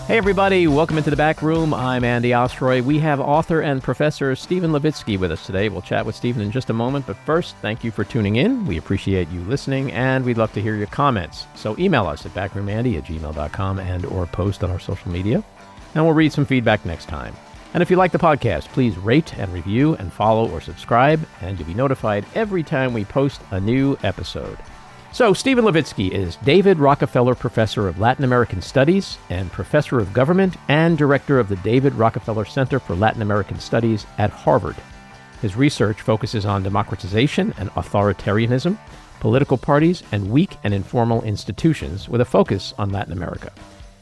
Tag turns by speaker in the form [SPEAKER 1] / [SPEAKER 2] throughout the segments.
[SPEAKER 1] Hey everybody, welcome into the back room. I'm Andy Ostroy. We have author and professor Stephen Levitsky with us today. We'll chat with Stephen in just a moment, but first, thank you for tuning in. We appreciate you listening, and we'd love to hear your comments. So email us at backroomandy@gmail.com and or post on our social media, and we'll read some feedback next time. And if you like the podcast, please rate and review and follow or subscribe, and you'll be notified every time we post a new episode. So, Stephen Levitsky is David Rockefeller Professor of Latin American Studies and Professor of Government and Director of the David Rockefeller Center for Latin American Studies at Harvard. His research focuses on democratization and authoritarianism, political parties, and weak and informal institutions with a focus on Latin America.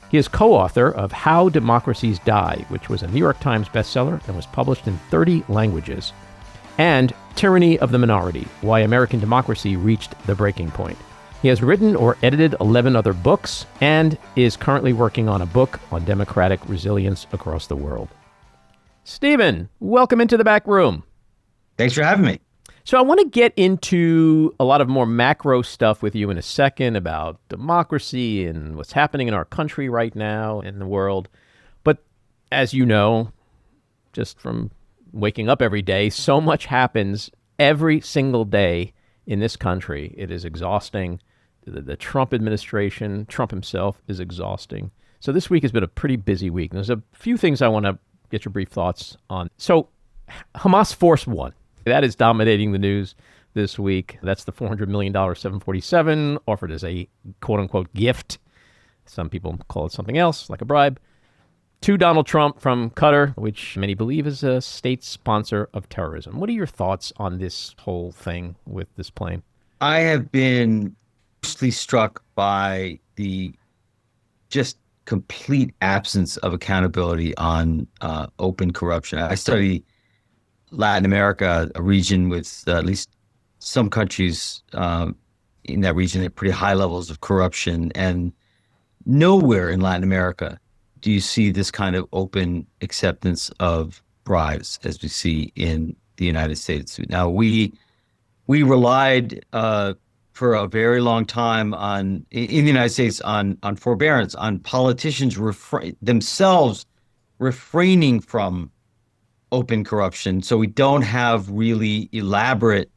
[SPEAKER 1] He is co-author of How Democracies Die, which was a New York Times bestseller and was published in 30 languages, and Tyranny of the Minority, Why American Democracy Reached the Breaking Point. He has written or edited 11 other books and is currently working on a book on democratic resilience across the world. Stephen, welcome into the back room.
[SPEAKER 2] Thanks for having me.
[SPEAKER 1] So I want to get into a lot of more macro stuff with you in a second about democracy and what's happening in our country right now in the world. But as you know, just from waking up every day, so much happens every single day in this country. It is exhausting. The Trump administration, Trump himself, is exhausting. So this week has been a pretty busy week. There's a few things I want to get your brief thoughts on. So Hamas Force One, that is dominating the news this week. That's the $400 million 747 offered as a quote-unquote gift. Some people call it something else, like a bribe, to Donald Trump from Qatar, which many believe is a state sponsor of terrorism. What are your thoughts on this whole thing with this plane?
[SPEAKER 2] I have been mostly struck by the just complete absence of accountability on open corruption. I study Latin America, a region with at least some countries in that region at pretty high levels of corruption, and nowhere in Latin America do you see this kind of open acceptance of bribes as we see in the United States? Now, we relied for a very long time in the United States on forbearance, on politicians themselves refraining from open corruption. So we don't have really elaborate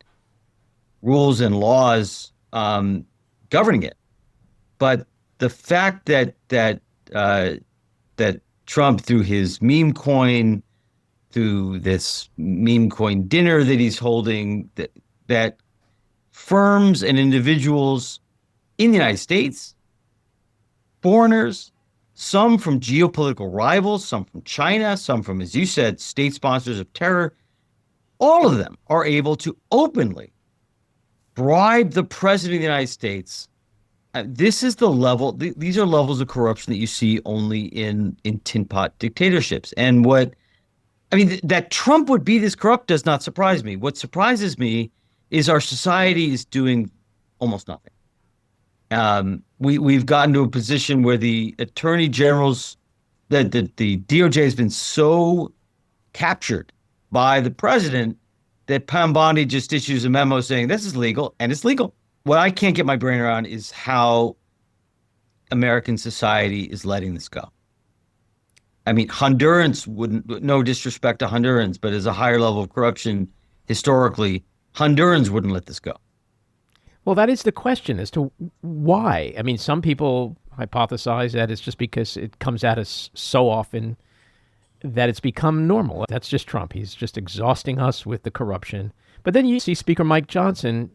[SPEAKER 2] rules and laws governing it. But the fact that Trump, through his meme coin, through this meme coin dinner that he's holding, that firms and individuals in the United States, foreigners, some from geopolitical rivals, some from China, some from, as you said, state sponsors of terror, all of them are able to openly bribe the president of the United States. This is the level, these are levels of corruption that you see only in tin pot dictatorships. And that Trump would be this corrupt does not surprise me. What surprises me is our society is doing almost nothing. We've gotten to a position where the attorney generals, the DOJ has been so captured by the president that Pam Bondi just issues a memo saying this is legal, and it's legal. What I can't get my brain around is how American society is letting this go. I mean, Hondurans wouldn't, no disrespect to Hondurans, but as a higher level of corruption historically, Hondurans wouldn't let this go.
[SPEAKER 1] Well, that is the question as to why. I mean, some people hypothesize that it's just because it comes at us so often that it's become normal. That's just Trump. He's just exhausting us with the corruption. But then you see Speaker Mike Johnson,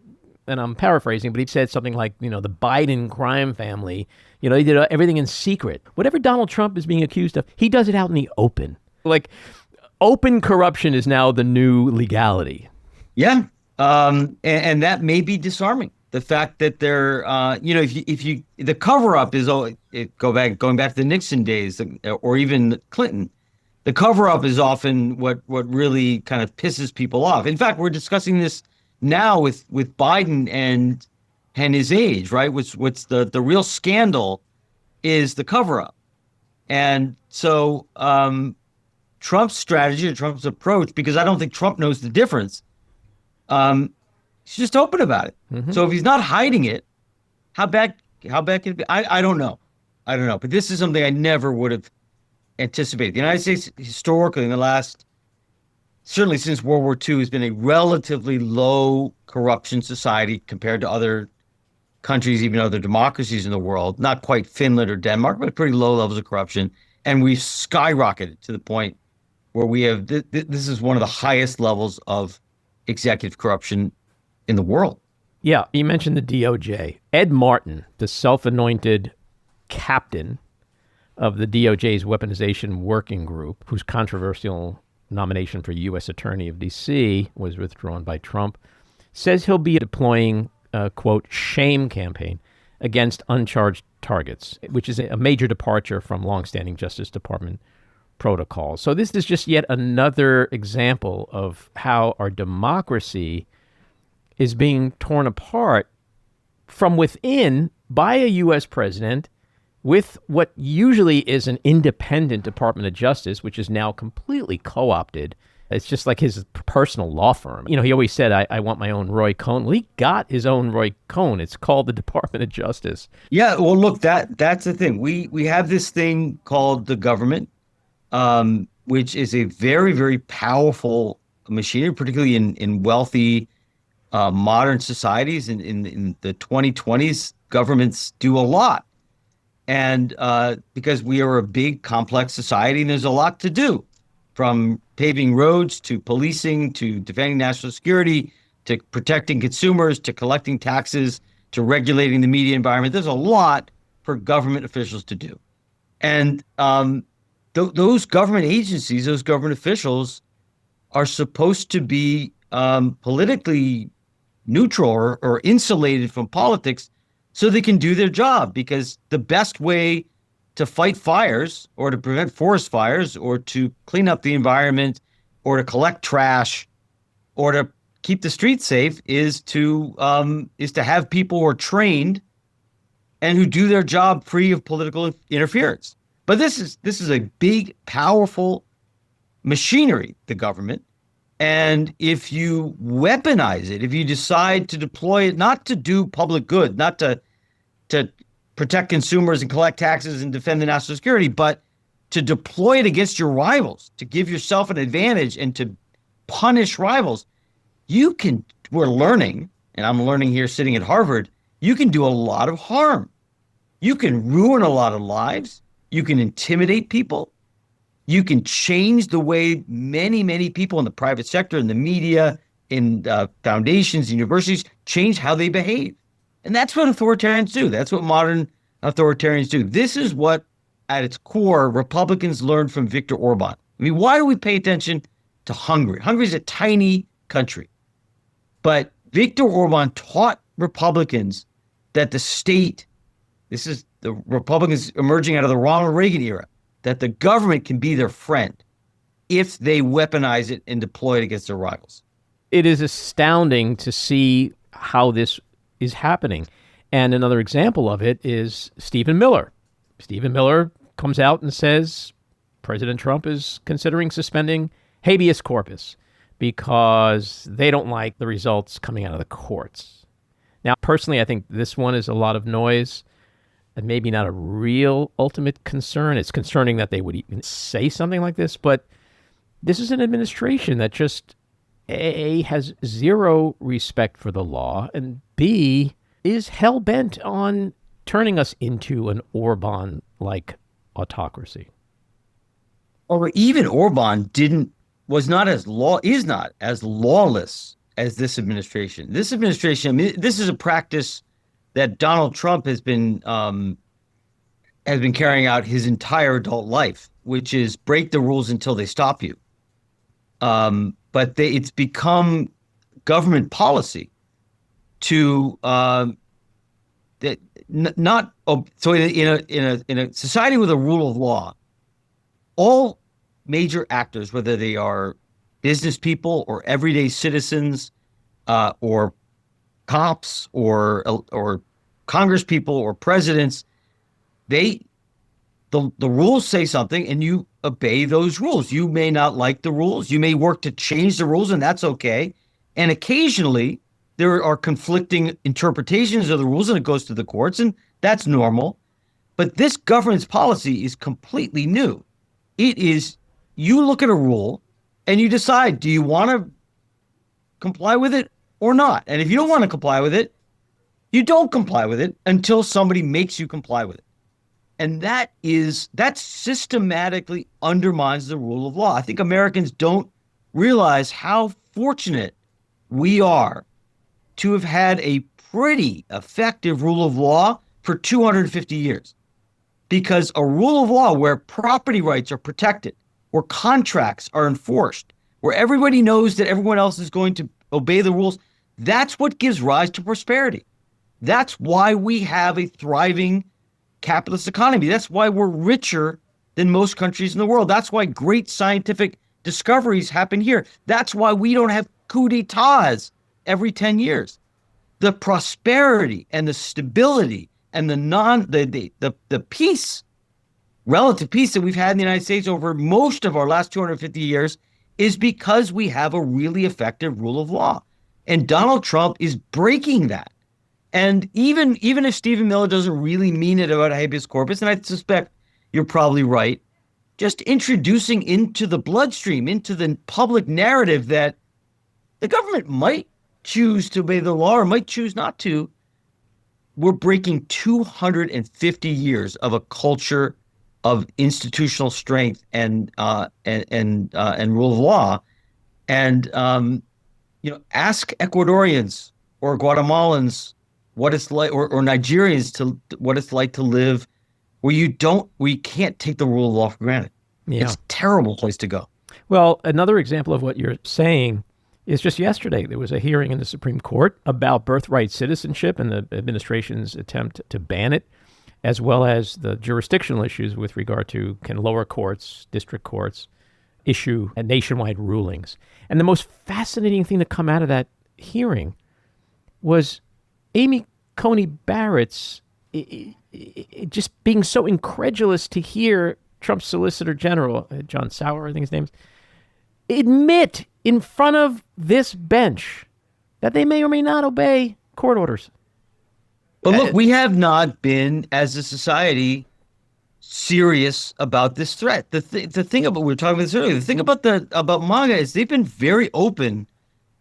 [SPEAKER 1] and I'm paraphrasing, but he said something like, the Biden crime family, he did everything in secret. Whatever Donald Trump is being accused of, he does it out in the open. Like, open corruption is now the new legality.
[SPEAKER 2] Yeah. And that may be disarming. The fact that they're, the cover up is, going back to the Nixon days or even Clinton, the cover up is often what really kind of pisses people off. In fact, we're discussing this now with Biden and his age, right? What's the real scandal is the cover up. And so Trump's strategy or Trump's approach, because I don't think Trump knows the difference, he's just open about it. Mm-hmm. So if he's not hiding it, how bad can it be? I don't know. But this is something I never would have anticipated. The United States historically in the last, certainly since World War II, has been a relatively low corruption society compared to other countries, even other democracies in the world, not quite Finland or Denmark, but pretty low levels of corruption. And we've skyrocketed to the point where we have, this is one of the highest levels of executive corruption in the world.
[SPEAKER 1] Yeah, you mentioned the DOJ. Ed Martin, the self-anointed captain of the DOJ's weaponization working group, whose controversial nomination for U.S. Attorney of D.C. was withdrawn by Trump, says he'll be deploying a, quote, shame campaign against uncharged targets, which is a major departure from longstanding Justice Department protocols. So this is just yet another example of how our democracy is being torn apart from within by a U.S. president with what usually is an independent Department of Justice, which is now completely co-opted. It's just like his personal law firm. You know, he always said, I want my own Roy Cohn. Well, he got his own Roy Cohn. It's called the Department of Justice.
[SPEAKER 2] Yeah, well, look, that's the thing. We have this thing called the government, which is a very, very powerful machinery, particularly in wealthy modern societies. In the 2020s, governments do a lot. And because we are a big, complex society, and there's a lot to do, from paving roads to policing to defending national security to protecting consumers to collecting taxes to regulating the media environment. There's a lot for government officials to do. And those government agencies, those government officials are supposed to be politically neutral or insulated from politics so they can do their job, because the best way to fight fires or to prevent forest fires or to clean up the environment or to collect trash or to keep the streets safe is to have people who are trained and who do their job free of political interference. But this is a big, powerful machinery, the government. And if you weaponize it, if you decide to deploy it not to do public good, not to protect consumers and collect taxes and defend the national security, but to deploy it against your rivals, to give yourself an advantage and to punish rivals, we're learning, and I'm learning here sitting at Harvard, you can do a lot of harm. You can ruin a lot of lives. You can intimidate people. You can change the way many, many people in the private sector, in the media, in foundations, universities, change how they behave. And that's what authoritarians do. That's what modern authoritarians do. This is what, at its core, Republicans learned from Viktor Orban. I mean, why do we pay attention to Hungary? Hungary is a tiny country. But Viktor Orban taught Republicans that the state, this is the Republicans emerging out of the Ronald Reagan era, that the government can be their friend if they weaponize it and deploy it against their rivals.
[SPEAKER 1] It is astounding to see how this is happening. And another example of it is Stephen Miller. Stephen Miller comes out and says President Trump is considering suspending habeas corpus because they don't like the results coming out of the courts. Now, personally, I think this one is a lot of noise and maybe not a real ultimate concern. It's concerning that they would even say something like this, but this is an administration that just, A, has zero respect for the law, and B, is hell-bent on turning us into an Orban-like autocracy.
[SPEAKER 2] Or even Orban is not as lawless as this administration. This administration, I mean, this is a practice that Donald Trump has been carrying out his entire adult life, which is break the rules until they stop you. But it's become government policy to so in a society with a rule of law, all major actors, whether they are business people or everyday citizens, or cops or Congress people or presidents, the rules say something and you obey those rules. You may not like the rules. You may work to change the rules, and that's okay. And occasionally there are conflicting interpretations of the rules and it goes to the courts, and that's normal. But this government's policy is completely new. It is, you look at a rule and you decide, do you want to comply with it or not? And if you don't want to comply with it, you don't comply with it until somebody makes you comply with it. And that systematically undermines the rule of law. I think Americans don't realize how fortunate we are to have had a pretty effective rule of law for 250 years. Because a rule of law where property rights are protected, where contracts are enforced, where everybody knows that everyone else is going to obey the rules, that's what gives rise to prosperity. That's why we have a thriving capitalist economy. That's why we're richer than most countries in the world. That's why great scientific discoveries happen here. That's why we don't have coups d'etats every 10 years. The prosperity and the stability and the peace, relative peace that we've had in the United States over most of our last 250 years is because we have a really effective rule of law. And Donald Trump is breaking that. And even if Stephen Miller doesn't really mean it about habeas corpus, and I suspect you're probably right, just introducing into the bloodstream, into the public narrative that the government might choose to obey the law or might choose not to, we're breaking 250 years of a culture of institutional strength and rule of law. And ask Ecuadorians or Guatemalans what it's like, or Nigerians to what it's like to live where we can't take the rule of law for granted.
[SPEAKER 1] Yeah.
[SPEAKER 2] It's a terrible place to go.
[SPEAKER 1] Well, another example of what you're saying is just yesterday there was a hearing in the Supreme Court about birthright citizenship and the administration's attempt to ban it, as well as the jurisdictional issues with regard to can lower courts, district courts, issue nationwide rulings. And the most fascinating thing to come out of that hearing was Amy Coney Barrett's just being so incredulous to hear Trump's Solicitor General, John Sauer, I think his name is, admit in front of this bench that they may or may not obey court orders.
[SPEAKER 2] But look, we have not been, as a society, serious about this threat. The thing about, we were talking about this earlier, the thing about MAGA is they've been very open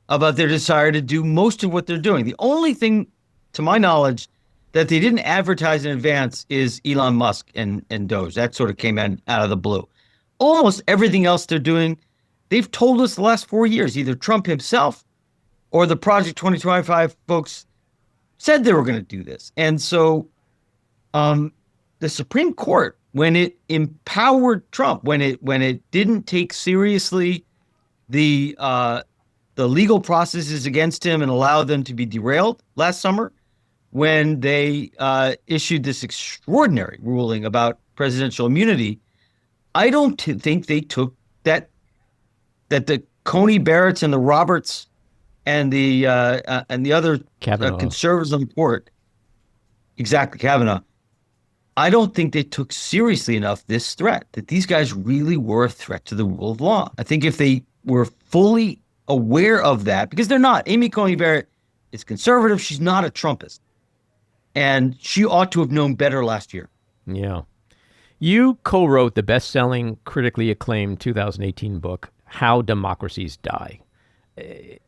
[SPEAKER 2] about their desire to do most of what they're doing. The only thing, to my knowledge, that they didn't advertise in advance is Elon Musk and Doge. That sort of came out of the blue. Almost everything else they're doing, they've told us the last 4 years, either Trump himself or the Project 2025 folks said they were going to do this. And so the Supreme Court, when it empowered Trump, when it didn't take seriously the legal processes against him and allow them to be derailed last summer, when they issued this extraordinary ruling about presidential immunity, I don't think they took that the Coney Barretts and the Roberts and the other conservatives on the court, exactly, Kavanaugh, I don't think they took seriously enough this threat, that these guys really were a threat to the rule of law. I think if they were fully aware of that, because they're not. Amy Coney Barrett is conservative. She's not a Trumpist. And she ought to have known better last year.
[SPEAKER 1] Yeah. You co-wrote the best-selling, critically acclaimed 2018 book, How Democracies Die.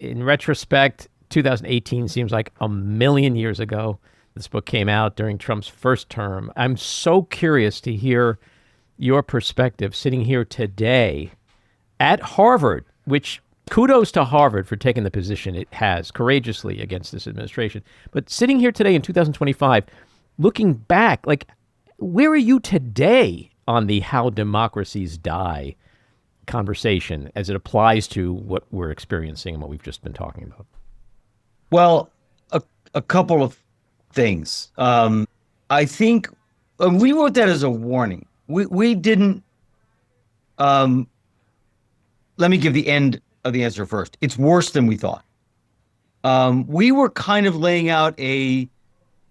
[SPEAKER 1] In retrospect, 2018 seems like a million years ago. This book came out during Trump's first term. I'm so curious to hear your perspective sitting here today at Harvard, which kudos to Harvard for taking the position it has courageously against this administration. But sitting here today in 2025, looking back, like, where are you today on the How Democracies Die conversation as it applies to what we're experiencing and what we've just been talking about?
[SPEAKER 2] Well, a couple of things. I think we wrote that as a warning. We didn't. Let me give the end of the answer first. It's worse than we thought. We were kind of laying out a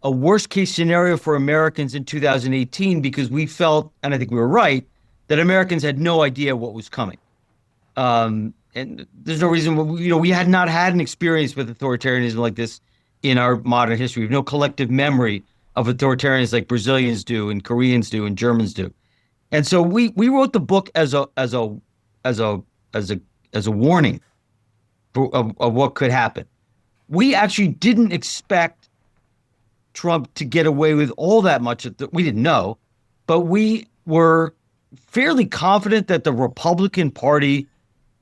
[SPEAKER 2] worst case scenario for Americans in 2018 because we felt, and I think we were right, that Americans had no idea what was coming. And there's no reason, we had not had an experience with authoritarianism like this in our modern history. We have no collective memory of authoritarians like Brazilians do and Koreans do and Germans do. And so we wrote the book as a warning of what could happen. We actually didn't expect Trump to get away with all that much. We didn't know, but we were fairly confident that the Republican Party,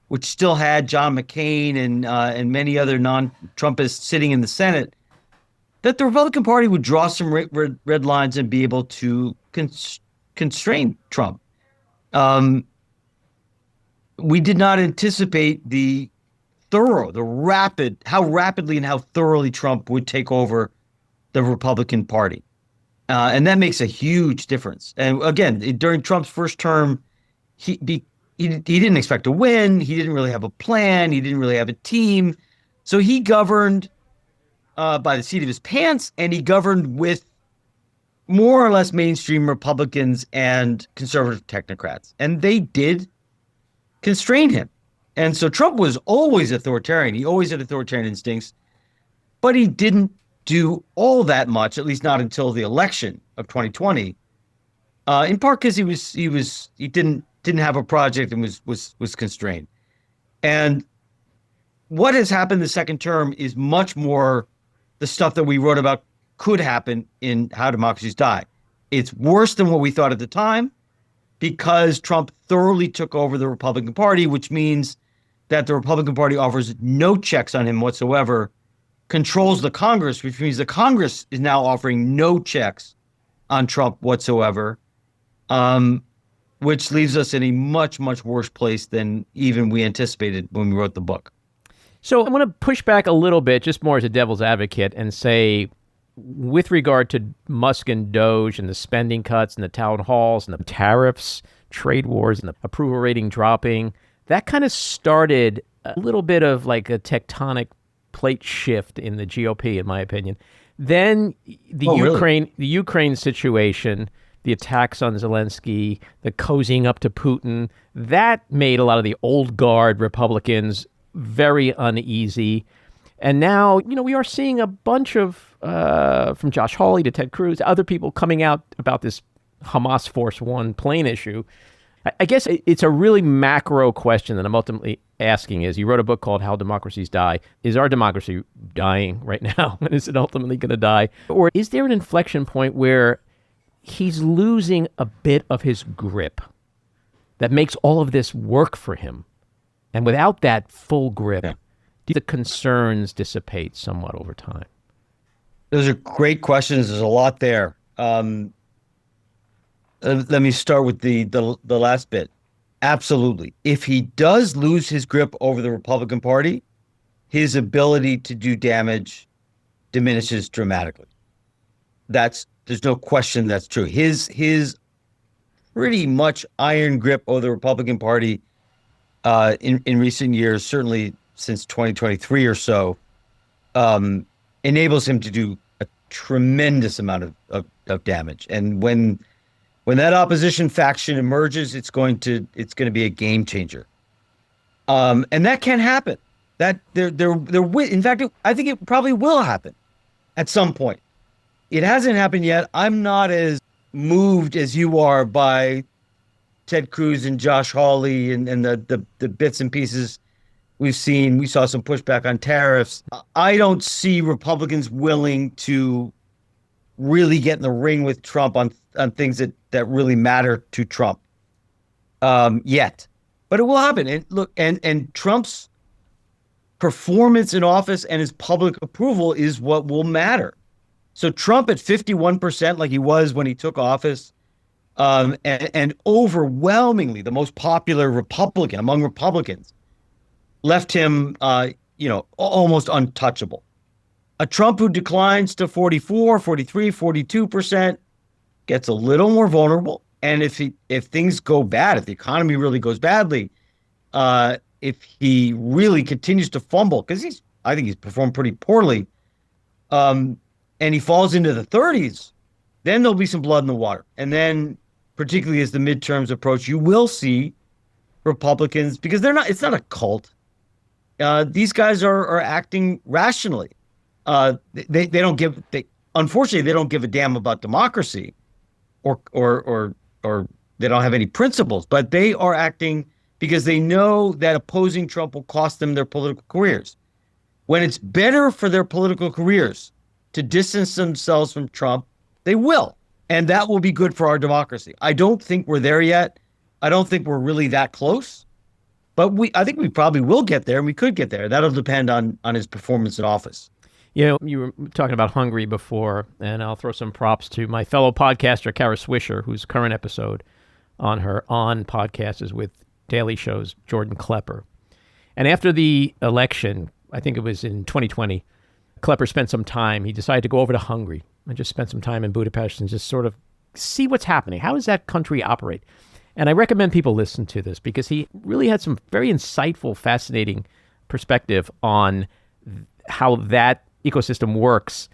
[SPEAKER 2] which still had John McCain and many other non-Trumpists sitting in the Senate, that the Republican Party would draw some red lines and be able to constrain Trump. We did not anticipate how rapidly and how thoroughly Trump would take over the Republican Party. And that makes a huge difference. And again, during Trump's first term, he didn't expect to win. He didn't really have a plan. He didn't really have a team. So he governed by the seat of his pants, and he governed with more or less mainstream Republicans and conservative technocrats. And they did constrain him. And so Trump was always authoritarian. He always had authoritarian instincts, but he didn't do all that much, at least not until the election of 2020. In part because he didn't have a project and was constrained. And what has happened the second term is much more the stuff that we wrote about could happen in How Democracies Die. It's worse than what we thought at the time because Trump thoroughly took over the Republican Party, which means that the Republican Party offers no checks on him whatsoever, controls the Congress, which means the Congress is now offering no checks on Trump whatsoever, which leaves us in a much, much worse place than even we anticipated when we wrote the book.
[SPEAKER 1] So I want to push back a little bit, just more as a devil's advocate, and say, with regard to Musk and Doge and the spending cuts and the town halls and the tariffs, trade wars and the approval rating dropping, that kind of started a little bit of like a tectonic plate shift in the GOP, in my opinion. Then the Ukraine situation, the attacks on Zelensky, the cozying up to Putin, that made a lot of the old guard Republicans very uneasy. And now, we are seeing a bunch of, from Josh Hawley to Ted Cruz, other people coming out about this Hamas Force One plane issue. I guess it's a really macro question that I'm ultimately asking is, you wrote a book called How Democracies Die. Is our democracy dying right now? And is it ultimately going to die? Or is there an inflection point where he's losing a bit of his grip that makes all of this work for him? And without that full grip, do the concerns dissipate somewhat over time?
[SPEAKER 2] Those are great questions. There's a lot there. Let me start with the last bit. Absolutely. If he does lose his grip over the Republican Party, his ability to do damage diminishes dramatically. There's no question that's true. His pretty much iron grip over the Republican Party in recent years, certainly since 2023 or so, enables him to do a tremendous amount of damage. And when that opposition faction emerges, it's going to be a game changer. And that can happen. In fact, I think it probably will happen at some point. It hasn't happened yet. I'm not as moved as you are by Ted Cruz and Josh Hawley and the bits and pieces we've seen. We saw some pushback on tariffs. I don't see Republicans willing to really get in the ring with Trump on things that really matter to Trump yet. But it will happen. And look, and Trump's performance in office and his public approval is what will matter. So Trump at 51%, like he was when he took office, and overwhelmingly the most popular Republican among Republicans, left him, almost untouchable. A Trump who declines to 44, 43, 42% gets a little more vulnerable. And if things go bad, if the economy really goes badly, if he really continues to fumble, because I think he's performed pretty poorly, and he falls into the 30s, then there'll be some blood in the water. And then, particularly as the midterms approach, you will see Republicans, because it's not a cult. These guys are acting rationally. Unfortunately, they don't give a damn about democracy or They don't have any principles, but they are acting because they know that opposing Trump will cost them their political careers. When it's better for their political careers to distance themselves from Trump, they will. And that will be good for our democracy. I don't think we're there yet. I don't think we're really that close. But I think we probably will get there, and we could get there. That'll depend on his performance in office.
[SPEAKER 1] You know, you were talking about Hungary before, and I'll throw some props to my fellow podcaster, Kara Swisher, whose current episode on her On podcast is with Daily Show's Jordan Klepper. And after the election, I think it was in 2020, Klepper spent some time. He decided to go over to Hungary and just spend some time in Budapest and just sort of see what's happening. How does that country operate? And I recommend people listen to this because he really had some very insightful, fascinating perspective on how that ecosystem works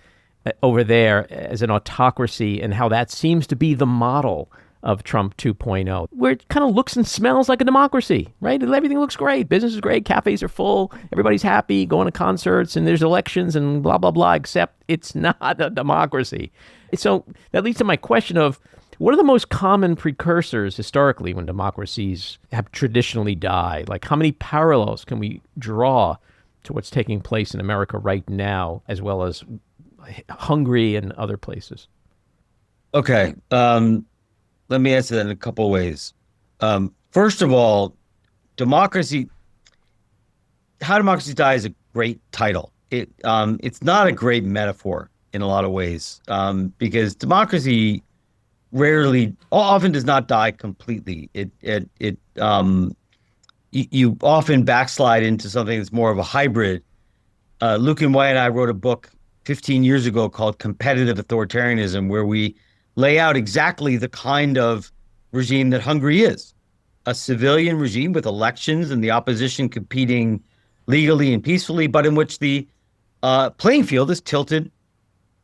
[SPEAKER 1] over there as an autocracy and how that seems to be the model of Trump 2.0, where it kind of looks and smells like a democracy, right? Everything looks great. Business is great. Cafes are full. Everybody's happy, going to concerts, and there's elections and blah, blah, blah, except it's not a democracy. So that leads to my question of, what are the most common precursors historically when democracies have traditionally died? Like, how many parallels can we draw to what's taking place in America right now, as well as Hungary and other places?
[SPEAKER 2] Okay. Let me answer that in a couple of ways. First of all, How Democracies Die is a great title. It's not a great metaphor in a lot of ways, because democracy often does not die completely. You often backslide into something that's more of a hybrid. Luke and White and I wrote a book 15 years ago called Comparative Authoritarianism, where we lay out exactly the kind of regime that Hungary is. A civilian regime with elections and the opposition competing legally and peacefully, but in which the playing field is tilted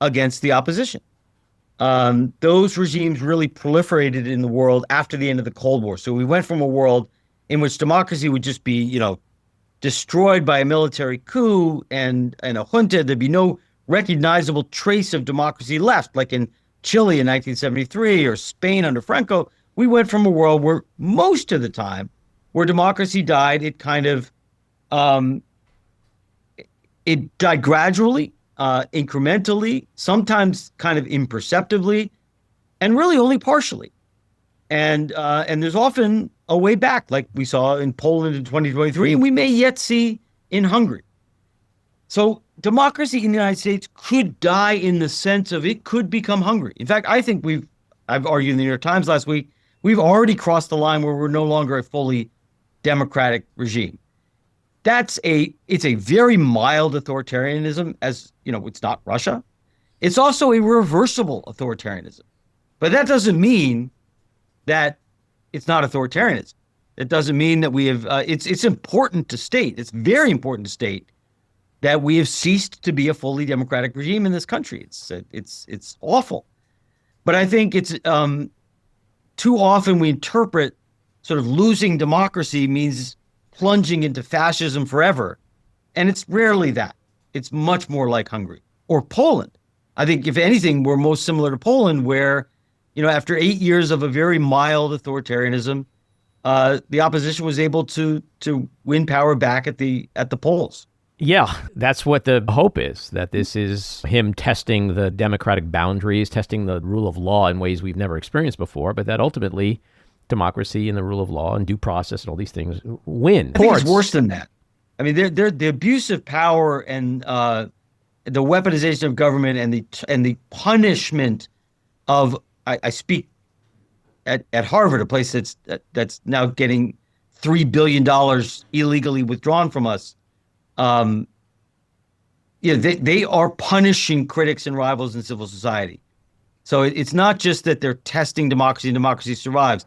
[SPEAKER 2] against the opposition. Those regimes really proliferated in the world after the end of the Cold War. So we went from a world in which democracy would just be, destroyed by a military coup and a junta. There'd be no recognizable trace of democracy left, like in Chile in 1973 or Spain under Franco. We went from a world where most of the time where democracy died, it kind of, it died gradually, incrementally, sometimes kind of imperceptibly, and really only partially. And there's often a way back, like we saw in Poland in 2023, and we may yet see in Hungary. So democracy in the United States could die in the sense of it could become Hungary. In fact, I think I've argued in the New York Times last week, we've already crossed the line where we're no longer a fully democratic regime. It's a very mild authoritarianism, as it's not Russia. It's also a reversible authoritarianism. But that doesn't mean that it's not authoritarianism. It doesn't mean that we have, it's important to state, it's very important to state that we have ceased to be a fully democratic regime in this country. It's awful. But I think it's too often we interpret sort of losing democracy means plunging into fascism forever. And it's rarely that. It's much more like Hungary or Poland. I think, if anything, we're most similar to Poland, where, after 8 years of a very mild authoritarianism, the opposition was able to win power back at the polls.
[SPEAKER 1] Yeah, that's what the hope is, that this is him testing the democratic boundaries, testing the rule of law in ways we've never experienced before, but that ultimately democracy and the rule of law and due process and all these things win.
[SPEAKER 2] I think it's worse than that. I mean, they're the abuse of power and the weaponization of government and the punishment of. I speak at Harvard, a place that's now getting $3 billion illegally withdrawn from us. They are punishing critics and rivals in civil society. So it's not just that they're testing democracy and democracy survives.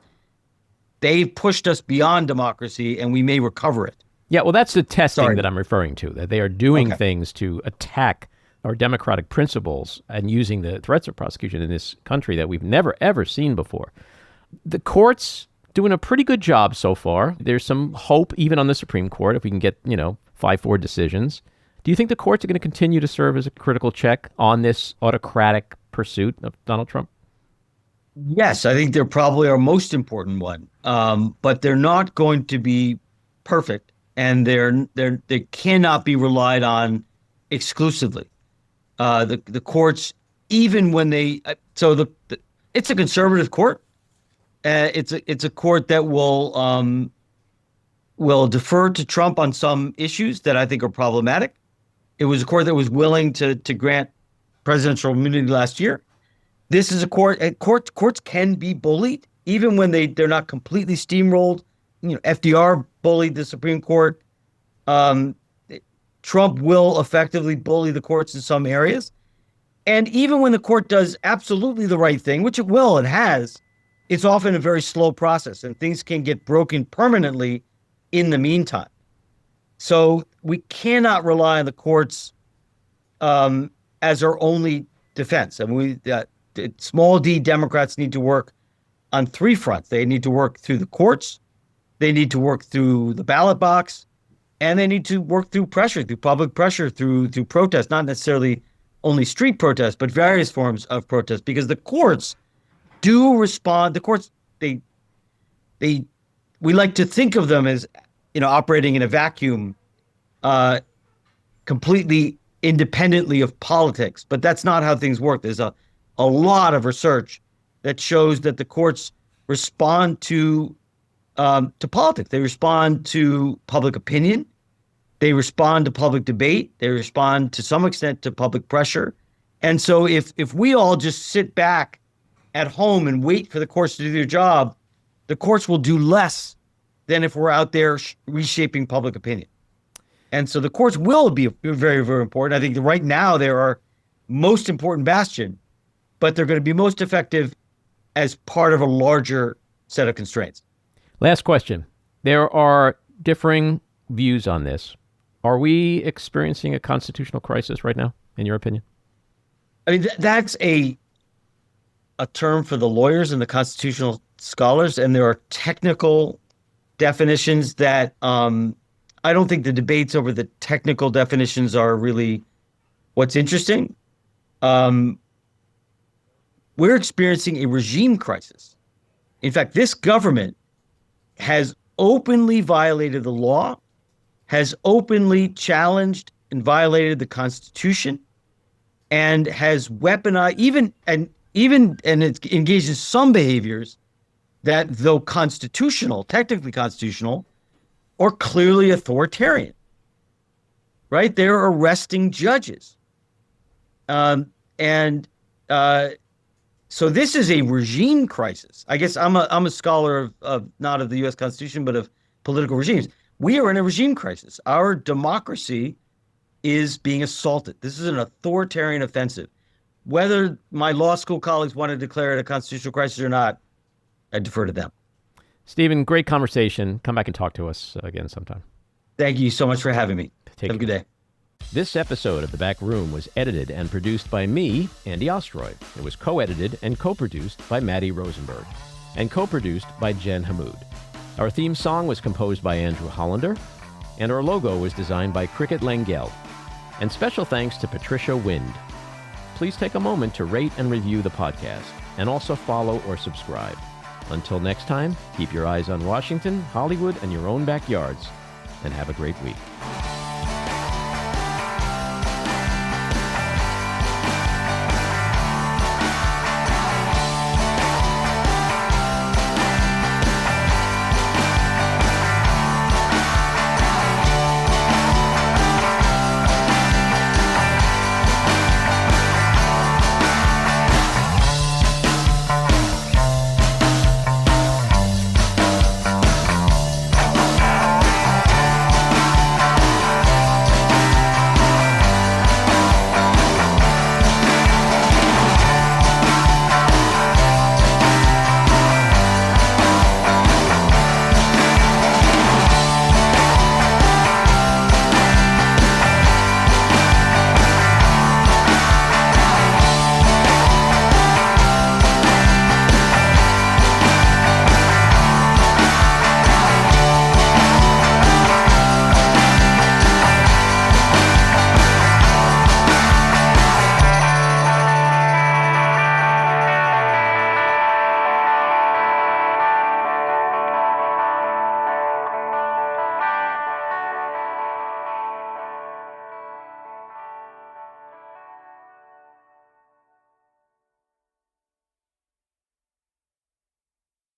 [SPEAKER 2] They've pushed us beyond democracy, and we may recover it.
[SPEAKER 1] Yeah, well, that's the testing that I'm referring to, that they are doing things to attack our democratic principles and using the threats of prosecution in this country that we've never, ever seen before. The courts doing a pretty good job so far. There's some hope even on the Supreme Court if we can get, 5-4 decisions. Do you think the courts are going to continue to serve as a critical check on this autocratic pursuit of Donald Trump?
[SPEAKER 2] Yes, I think they're probably our most important one. But they're not going to be perfect, and they cannot be relied on exclusively. The courts, even when they it's a conservative court. It's a court that will defer to Trump on some issues that I think are problematic. It was a court that was willing to grant presidential immunity last year. This is a court. Courts can be bullied even when they're not completely steamrolled. FDR bullied the Supreme Court. Trump will effectively bully the courts in some areas. And even when the court does absolutely the right thing, which it will and has, it's often a very slow process, and things can get broken permanently in the meantime. So we cannot rely on the courts as our only defense. And small d Democrats need to work on three fronts. They need to work through the courts, they need to work through the ballot box, and they need to work through pressure, through public pressure, through protest, not necessarily only street protests, but various forms of protest, because the courts do respond. The courts, we like to think of them as, operating in a vacuum, completely independently of politics, but that's not how things work. There's a lot of research that shows that the courts respond to politics. They respond to public opinion. They respond to public debate. They respond to some extent to public pressure. And so if we all just sit back at home and wait for the courts to do their job, the courts will do less than if we're out there reshaping public opinion. And so the courts will be very, very important. I think that right now they're our most important bastion, but they're going to be most effective as part of a larger set of constraints.
[SPEAKER 1] Last question. There are differing views on this. Are we experiencing a constitutional crisis right now, in your opinion?
[SPEAKER 2] I mean, that's a term for the lawyers and the constitutional scholars, and there are technical definitions that I don't think the debates over the technical definitions are really what's interesting. We're experiencing a regime crisis. In fact, this government has openly violated the law, has openly challenged and violated the Constitution, and has weaponized and it's engaged in some behaviors that, though constitutional, technically constitutional, are clearly authoritarian. Right? They're arresting judges. So this is a regime crisis. I guess I'm a scholar of not of the U.S. Constitution, but of political regimes. We are in a regime crisis. Our democracy is being assaulted. This is an authoritarian offensive. Whether my law school colleagues want to declare it a constitutional crisis or not, I defer to them.
[SPEAKER 1] Stephen, great conversation. Come back and talk to us again sometime.
[SPEAKER 2] Thank you so much for having me. Have a good day.
[SPEAKER 1] This episode of The Back Room was edited and produced by me, Andy Ostroy. It was co-edited and co-produced by Maddie Rosenberg and co-produced by Jen Hammoud. Our theme song was composed by Andrew Hollander, and our logo was designed by Cricket Langell. And special thanks to Patricia Wind. Please take a moment to rate and review the podcast, and also follow or subscribe. Until next time, keep your eyes on Washington, Hollywood, and your own backyards, and have a great week.